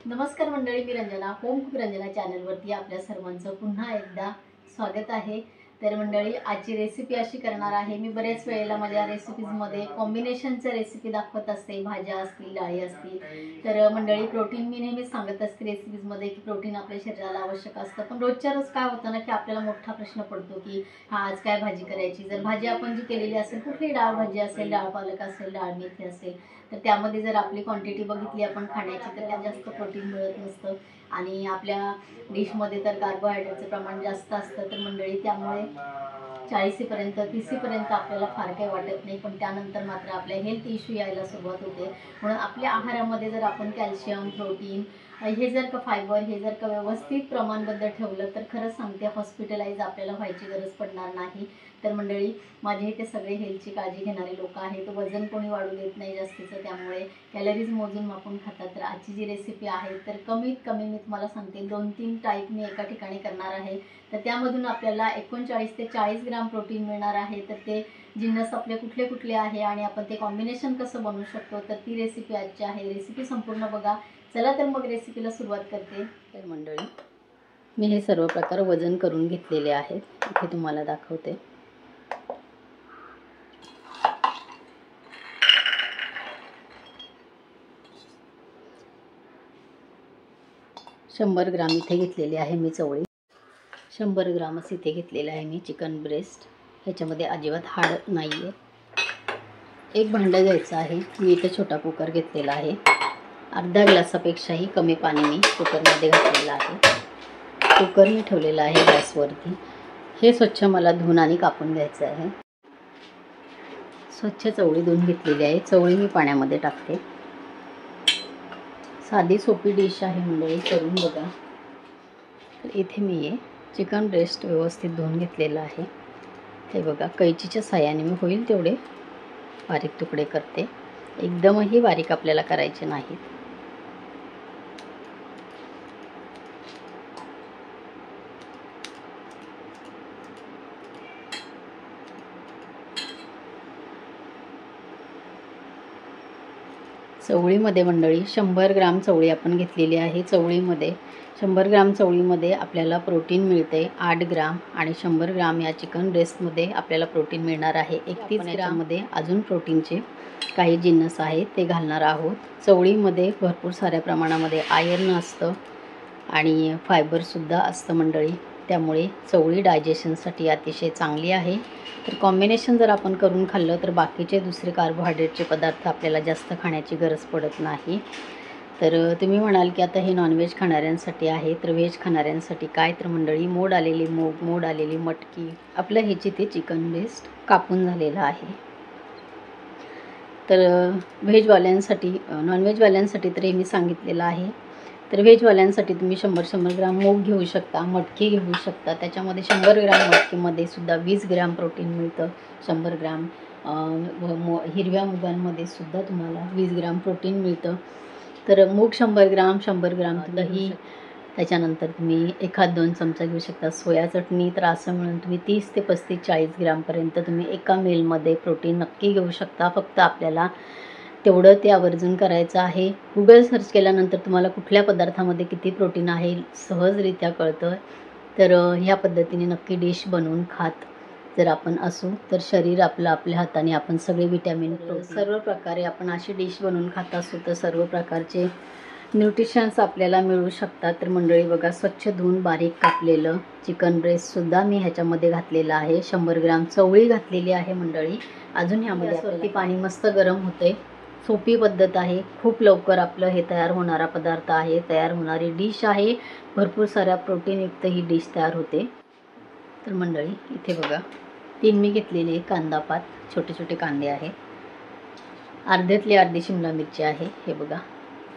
नमस्कार मंडळी, मी Ranjana home cook Ranjana चॅनलवरती आपल्या सर्वांचं पुन्हा एकदा स्वागत आहे। तर मंडळी, आजची रेसिपी अशी करणार आहे। मी बऱ्याच वेळेला माझ्या रेसिपीजमध्ये कॉम्बिनेशनच्या रेसिपी दाखवत असते, भाज्या असतील, डाळी असतील। तर मंडळी, प्रोटीन मी नेहमीच सांगत असते रेसिपीजमध्ये की प्रोटीन आपल्या शरीराला आवश्यक असतं। पण रोजच्या रोज काय होतं ना की आपल्याला मोठा प्रश्न पडतो की आज काय भाजी करायची। जर भाजी आपण जी केलेली असेल, कुठली डाळ भाजी असेल, डाळ पालक असेल, डाळ मेथी असेल, तर त्यामध्ये जर आपली क्वांटिटी बघितली आपण खाण्याची तर त्यात जास्त प्रोटीन मिळत नसतं आणि आपल्या डिशमध्ये तर कार्बोहायड्रेटचं प्रमाण जास्त असतं। तर मंडळी, त्यामुळे 40पर्यंत 30पर्यंत आपल्याला फार काही वाटत नाही, पण त्यानंतर मात्र आपल्या हेल्थ इश्यू यायला सुरुवात होते। म्हणून आपल्या आहारामध्ये जर आपण कॅल्शियम, प्रोटीन हे जर का फायबर हे जर का व्यवस्थित प्रमाणबद्ध ठेवलं तर खरंच सांगते हॉस्पिटलाइज आपल्याला व्हायची गरज पडणार नाही। तर मंडळी, माझे इथे सगळे हेल्थची काळजी घेणारे लोक आहेत। वजन कोणी वाढू देत नाही जास्तीचं, त्यामुळे कॅलरीज मोजून मापून खातात। तर आजची जी रेसिपी आहे तर कमीत कमी मी तुम्हाला सांगते 2-3 टाईप मी एका ठिकाणी करणार आहे। तर त्यामधून आपल्याला 39 ते 40 ग्राम प्रोटीन मिळणार आहे। तर ते जिन्नस आपले कुठले कुठले आहे आणि आपण ते कॉम्बिनेशन कसं बनवू शकतो, तर ती रेसिपी आजची आहे। रेसिपी संपूर्ण बघा। चला तर मग रेसिपीला सुरुवात करते। तर मंडळी, मी हे सर्व प्रकार वजन करून घेतलेले आहेत, इथे तुम्हाला दाखवते। शंभर ग्राम इथे घेतलेले आहे मी चवळी। 100 ग्रामच इथे घेतलेले आहे मी चिकन ब्रेस्ट। ह्याच्यामध्ये अजिबात हाड नाही आहे। एक भांडं घ्यायचं आहे। मी इथे छोटा कुकर घेतलेला आहे। अर्धा ग्लासापेक्षाही कमी पाणी मी कुकरमध्ये घातलेलं आहे। कुकर मी ठेवलेला आहे गॅसवरती। हे स्वच्छ मला धुवून आणि कापून घ्यायचं आहे। स्वच्छ चवळी धुवून घेतलेली आहे। चवळी मी पाण्यामध्ये टाकते। साधी सोपी डिश आहे मंडळी, करून बघा। तर इथे मी हे चिकन ब्रेस्ट व्यवस्थित धुवून घेतलेलं आहे। हे बघा, कैचीच्या साहाय्याने मी होईल तेवढे बारीक तुकडे करते। एकदमही बारीक आपल्याला करायचे नाहीत। चवळीमध्ये मंडळी 100 ग्राम चवळी आपण घेतलेली आहे। 100 ग्राम चवळीमध्ये आपल्याला प्रोटीन मिळते 8 ग्राम आणि 100 ग्राम या चिकन ब्रेस्टमध्ये आपल्याला प्रोटीन मिळणार आहे 31 ग्राममध्ये। अजून प्रोटीनचे काही जिन्नस आहेत ते घालणार आहोत। चवळीमध्ये भरपूर साऱ्या प्रमाणामध्ये आयर्न असतं आणि फायबरसुद्धा असतं मंडळी, त्यामुळे चवळी डायजेशनसाठी अतिशय चांगली आहे। तर कॉम्बिनेशन जर आपण करून खाल्लं तर बाकीचे दुसरे कार्बोहायड्रेटचे पदार्थ आपल्याला जास्त खाण्याची गरज पडत नाही। तर तुम्ही म्हणाल की आता हे नॉनव्हेज खाणाऱ्यांसाठी आहे, तर व्हेज खाणाऱ्यांसाठी काय? तर मंडळी, मोड आलेली मूग, मोड आलेली मटकी, आपलं ह्याची ते चिकन ब्रेस्ट कापून झालेलं आहे। तर व्हेजवाल्यांसाठी, नॉनव्हेजवाल्यांसाठी तर हे मी सांगितलेलं आहे। तर व्हेजवाल्यांसाठी तुम्ही 100 ग्राम मूग घेऊ शकता, मटकी घेऊ शकता। त्याच्यामध्ये 100 ग्राम मटकीमध्ये सुद्धा 20 ग्राम प्रोटीन मिळतं। 100 ग्राम हिरव्या मुगांमध्ये सुद्धा तुम्हाला 20 ग्राम प्रोटीन मिळतं। तर मूग 100 ग्राम दही, त्याच्यानंतर तुम्ही 1-2 चमचा घेऊ शकता सोया चटणी। तर असं मिळून तुम्ही 30 ते 35-40 ग्रामपर्यंत तुम्ही एका मीलमध्ये प्रोटीन नक्की घेऊ शकता। फक्त आपल्याला तेवढं ते आवर्जून करायचं आहे। गुगल सर्च केल्यानंतर तुम्हाला कुठल्या पदार्थामध्ये किती प्रोटीन आहे सहजरित्या कळतं। तर ह्या पद्धतीने नक्की डिश बनवून खात जर आपण असू तर शरीर आपलं आपल्या हाताने आपण सगळे विटॅमिन सर्व प्रकारे आपण अशी डिश बनवून खात असू तर सर्व प्रकारचे न्यूट्रिशन्स आपल्याला मिळू शकतात। तर मंडळी बघा, स्वच्छ धुवून बारीक कापलेलं चिकन ब्रेस्टसुद्धा मी ह्याच्यामध्ये घातलेलं आहे। 100 ग्राम चवळी घातलेली आहे मंडळी। अजून ह्यामध्ये पाणी मस्त गरम होते। सोपी पद्धत आहे, खूप लवकर आपलं हे तयार होणारा पदार्थ आहे, तयार होणारी डिश आहे। भरपूर साऱ्या प्रोटीनयुक्त ही डिश तयार होते। तर मंडळी, इथे बघा 3 मी घेतलेले कांदा पात, छोटे छोटे कांदे आहेत। अर्ध्यातली अर्धी शिमला मिरची आहे। हे बघा,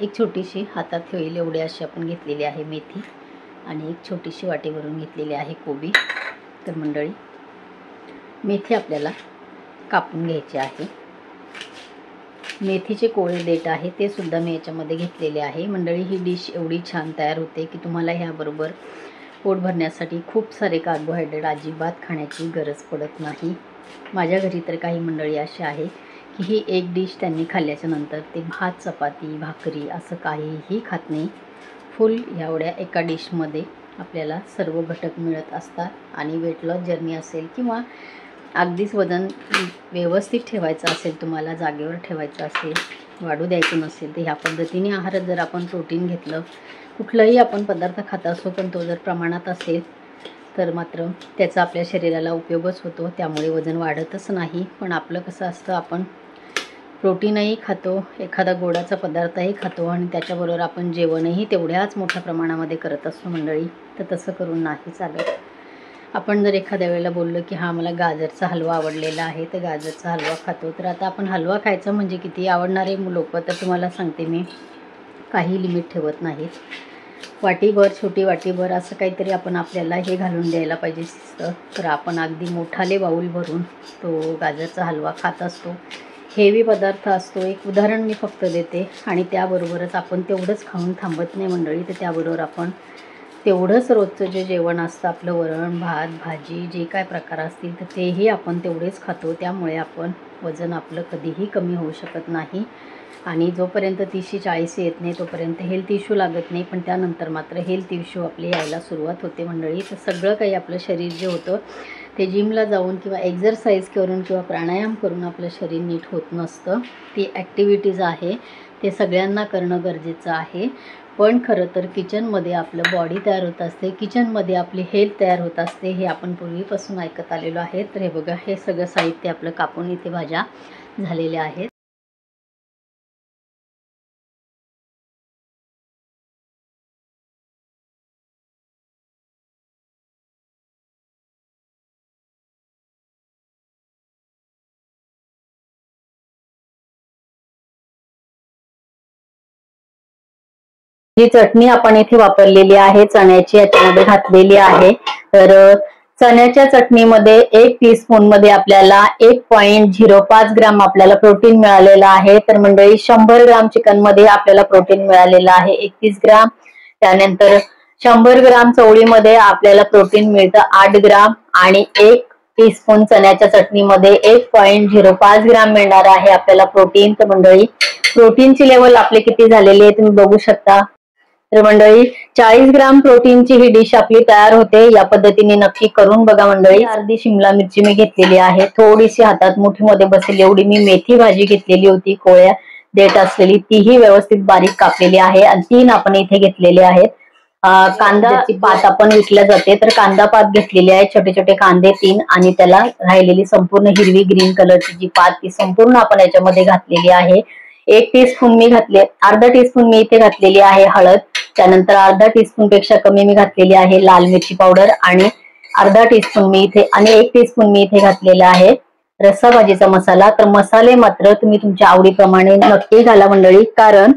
एक छोटीशी हातात होईल एवढी अशी आपण घेतलेली आहे मेथी आणि एक छोटीशी वाटी भरून घेतलेली आहे कोबी। तर मंडळी, मेथी आपल्याला कापून घ्यायची आहे। मेथीचे कोळे देठ आहे ते सुद्धा मी याच्यामध्ये घेतलेले आहे। मंडळी, ही डिश एवढी छान तयार होते की तुम्हाला ह्याबरोबर पोट भरण्यासाठी खूप सारे कार्बोहायड्रेट अजिबात खाण्याची गरज पडत नाही। माझ्या घरी तर काही मंडळी अशी आहे की ही एक डिश त्यांनी खाल्ल्याच्या नंतर ते भात, चपाती, भाकरी असं काहीही खात नाही। फुल एवढ्या एका डिशमध्ये आपल्याला सर्व घटक मिळत असतात. आणि वेट लॉस जर्नी असेल किंवा अगदीच वजन व्यवस्थित ठेवायचं असेल, तुम्हाला जागेवर ठेवायचं असेल, वाढू द्यायचं नसेल, तर ह्या पद्धतीने आहारात जर आपण प्रोटीन घेतलं, कुठलाही आपण पदार्थ खात असतो पण तो जर प्रमाणात असेल तर मात्र त्याचा आपल्या शरीराला उपयोगच होतो. त्यामुळे वजन वाढतच नाही. पण आपलं कसं असतं, आपण प्रोटीनही खातो, एखादा गोडाचा पदार्थही खातो आणि त्याच्याबरोबर आपण जेवणही तेवढ्याच मोठ्या प्रमाणामध्ये करत असतो मंडळी. तर तसं करून नाही चालत. आपण जर एखाद्या वेळेला बोललो की हा मला गाजरचा हलवा आवडलेला आहे, तर गाजरचा हलवा खातो. तर आता आपण हलवा खायचा म्हणजे किती आवडणारे लोक तर तुम्हाला सांगते मी, काही लिमिट ठेवत नाहीत. वाटीभर, छोटी वाटीभर असं काहीतरी आपण आपल्याला हे घालून द्यायला पाहिजे शिस्त. तर आपण अगदी मोठाले बाऊल भरून तो गाजरचा हलवा खात असतो. हेवी पदार्थ असतो. एक उदाहरण मी फक्त देते आणि त्याबरोबरच आपण तेवढंच खाऊन थांबत नाही मंडळी. तर त्याबरोबर आपण तेवढंच रोजचं जे जेवण असतं आपलं, वरण भात भाजी जे काय प्रकार असतील तर तेही आपण तेवढेच खातो. त्यामुळे आपण वजन आपलं कधीही कमी होऊ शकत नाही. आणि जोपर्यंत 30-40 येत नाही तोपर्यंत हेल्थ इश्यू लागत नाही. पण त्यानंतर मात्र हेल्थ इश्यू आपले यायला सुरुवात होते मंडळी. तर सगळं काही आपलं शरीर जे होतं ते जिमला जाऊन किंवा एक्झरसाइज करून किंवा प्राणायाम करून आपलं शरीर नीट होत नसतं. ती ॲक्टिव्हिटीज आहे ते सगळ्यांना करणं गरजेचं आहे. पण खरं तर किचनमध्ये आपलं बॉडी तयार होत असते, किचनमध्ये आपली हेल्थ तयार होत असते, हे आपण पूर्वीपासून ऐकत आलेलो आहे. तर हे बघा, हे सगळं साहित्य आपलं कापून इथे भाज्या झालेल्या आहेत. जी चटणी आपण इथे वापरलेली आहे चण्याची, याच्यामध्ये घातलेली आहे. तर चण्याच्या चटणीमध्ये 1 टीस्पून मध्ये आपल्याला 1.05 ग्राम आपल्याला प्रोटीन मिळालेलं आहे. तर मंडळी 100 ग्राम चिकन मध्ये आपल्याला प्रोटीन मिळालेलं आहे 31 ग्राम. त्यानंतर 100 ग्राम चवळीमध्ये आपल्याला प्रोटीन मिळतं 8 ग्राम आणि 1 टीस्पून चण्याच्या चटणीमध्ये 1.05 ग्राम मिळणार आहे आपल्याला प्रोटीन. तर मंडळी प्रोटीनची लेवल आपले किती झालेली आहे तुम्ही बघू शकता. तर मंडळी 40 ग्राम प्रोटीनची ही डिश आपली तयार होते. या पद्धतीने नक्की करून बघा मंडळी. अर्धी शिमला मिरची मी घेतलेली आहे, थोडीशी हातात मुठीमध्ये बसेल एवढी मी मेथी भाजी घेतलेली होती, कोळ्या देठ असलेली, तीही व्यवस्थित बारीक कापलेली आहे. आणि 3 आपण इथे घेतलेले आहेत. कांद्याची पात आपण विकल्या जाते, तर कांदा पात घेतलेली आहे, छोटे छोटे कांदे 3 आणि त्याला राहिलेली संपूर्ण हिरवी ग्रीन कलरची जी पात ती संपूर्ण आपण याच्यामध्ये घातलेली आहे. 1 टीस्पून मी घातले, अर्धा टीस्पून मी इथे घातलेली आहे हळद. त्यानंतर अर्धा टीस्पून पेक्षा कमी मी घातलेली आहे लाल मिरची पावडर आणि अर्धा टीस्पून मी इथे आणि 1 टीस्पून मी इथे घातलेला आहे रस्सा भाजीचा मसाला. तर मसाले मात्र तुम्ही तुमच्या आवडीप्रमाणे नक्की घाला मंडळी, कारण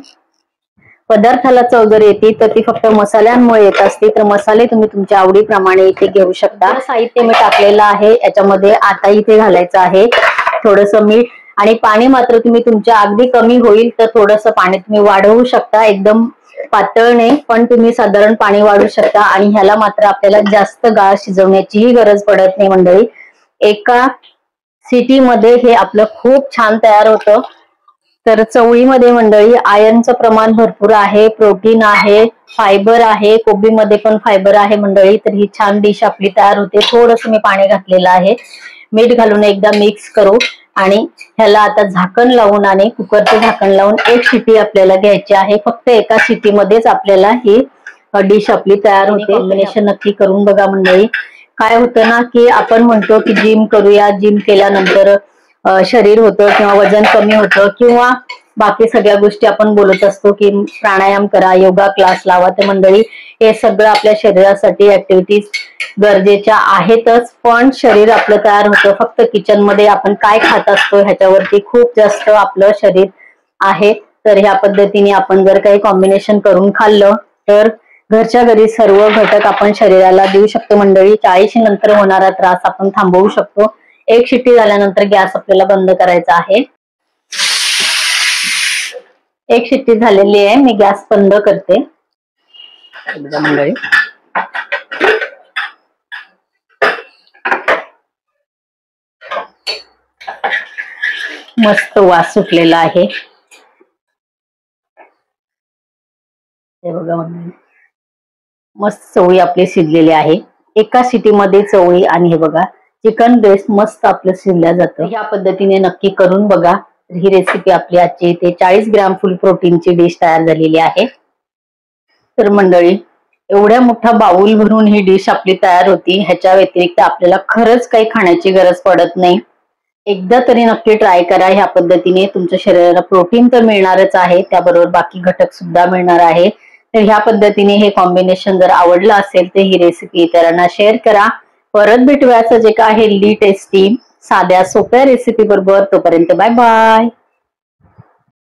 पदार्थाला चव जर येते तर ती फक्त मसाल्यांमुळे येत असते. तर मसाले तुम्ही तुमच्या आवडीप्रमाणे इथे घेऊ शकता. साहित्य मी टाकलेलं आहे, याच्यामध्ये आता इथे घालायचं आहे थोडंसं मीठ आणि पाणी मात्र तुम्ही तुमच्या अगदी कमी होईल तर थोडंसं पाणी तुम्ही वाढवू शकता. एकदम पातळ नाही पण तुम्ही साधारण पाणी वाढवू शकता. आणि ह्याला मात्र आपल्याला जास्त गाळ शिजवण्याचीही गरज पडत नाही मंडळी. एका सिटीमध्ये हे आपलं खूप छान तयार होतं. तर चवळीमध्ये मंडळी आयर्नचं प्रमाण भरपूर आहे, प्रोटीन आहे, फायबर आहे, कोबीमध्ये पण फायबर आहे मंडळी. तर ही छान डिश आपली तयार होते. थोडंसं मी पाणी घातलेलं आहे, मीठ घालून एकदा मिक्स करू आणि ह्याला आता झाकण लावून आणि कुकरचं झाकण लावून 1 शिटी आपल्याला घ्यायची आहे. फक्त एका शिटीमध्येच आपल्याला ही डिश आपली तयार होते. कॉम्बिनेशन नक्की करून बघा मंडळी. काय होतं ना की आपण म्हणतो की जिम करूया, जिम केल्यानंतर शरीर होतं किंवा वजन कमी होतं किंवा बाकी सगळ्या गोष्टी आपण बोलत असतो की प्राणायाम करा, योगा क्लास लावा. तर मंडळी हे सगळं आपल्या शरीरासाठी ऍक्टिव्हिटीज गरजेच्या आहेतच, पण शरीर आपलं तयार होतं फक्त किचन मध्ये आपण काय खात असतो ह्याच्यावरती खूप जास्त आपलं शरीर आहे. तर ह्या पद्धतीने आपण जर काही कॉम्बिनेशन करून खाल्लं तर घरच्या घरी सर्व घटक आपण शरीराला देऊ शकतो मंडळी. 40 नंतर होणारा त्रास आपण थांबवू शकतो. 1 शिट्टी झाल्यानंतर गॅस आपल्याला बंद करायचा आहे. 1 शिट्टी झालेली आहे, मी गॅस बंद करते मंडळी. मस्त वास सुटलेला आहे हे बघा मंडळी. मस्त चवळी आपली शिजलेली आहे. एका सिटीमध्ये चवळी आणि हे बघा चिकन ब्रेस्ट मस्त आपलं शिजल्या जातं. ह्या पद्धतीने नक्की करून बघा. ही रेसिपी आपली आजची इथे 40 ग्रॅम फुल प्रोटीनची डिश तयार झालेली आहे. तर मंडळी, एवढ्या मोठा बाउल भरून ही डिश आपली तयार होती. ह्याच्या व्यतिरिक्त आपल्याला खरंच काही खाण्याची गरज पडत नाही. एकदा तरी नक्की ट्राय करा. ह्या पद्धतीने तुमच्या शरीराला प्रोटीन तर मिळणारच आहे, त्याबरोबर बाकी घटक सुद्धा मिळणार आहे. तर ह्या पद्धतीने हे कॉम्बिनेशन जर आवडलं असेल तर ही रेसिपी इतरांना शेअर करा. परत भेटूया जे का हेल्दी टेस्टी साध्या सोप्या रेसिपी बरोबर. तोपर्यंत बाय बाय.